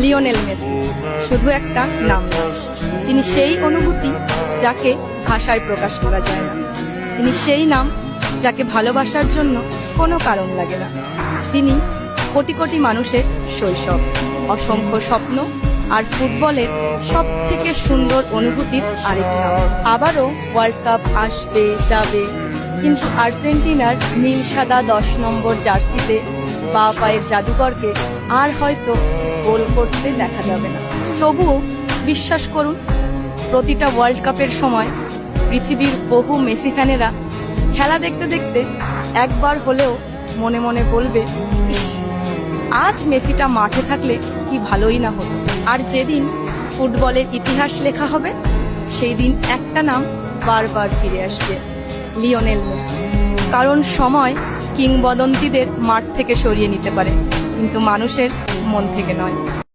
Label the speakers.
Speaker 1: Lionel Messi শুধু একটা নাম না, তিনি সেই অনুভূতি যাকে ভাষায় প্রকাশ করা যায় না। তিনি সেই নাম যাকে ভালোবাসার জন্য কোনো কারণ লাগে না। তিনি কোটি কোটি মানুষের শৈশব, অসংখ্য স্বপ্ন আর ফুটবলের সব থেকে সুন্দর অনুভূতির আরেক নাম। আবারও ওয়ার্ল্ড কাপ আসবে যাবে, কিন্তু আর্জেন্টিনার নীল সাদা 10 নম্বর জার্সিতে বা পায়ের জাদুকরকে আর হয়তো গোল করতে দেখা যাবে না। তবুও বিশ্বাস করুন, প্রতিটা ওয়ার্ল্ড কাপের সময় পৃথিবীর বহু মেসি ফ্যানেরা খেলা দেখতে দেখতে একবার হলেও মনে মনে বলবে, ইস, আজ মেসিটা মাঠে থাকলে কি ভালোই না হতো। আর যেদিন ফুটবলের ইতিহাস লেখা হবে, সেই দিন একটা নাম বারবার ফিরে আসবে, লিওনেল মেসি। কারণ সময় কিংবদন্তিদের মাঠ থেকে সরিয়ে নিতে পারে, কিন্তু মানুষের মন থেকে নয়।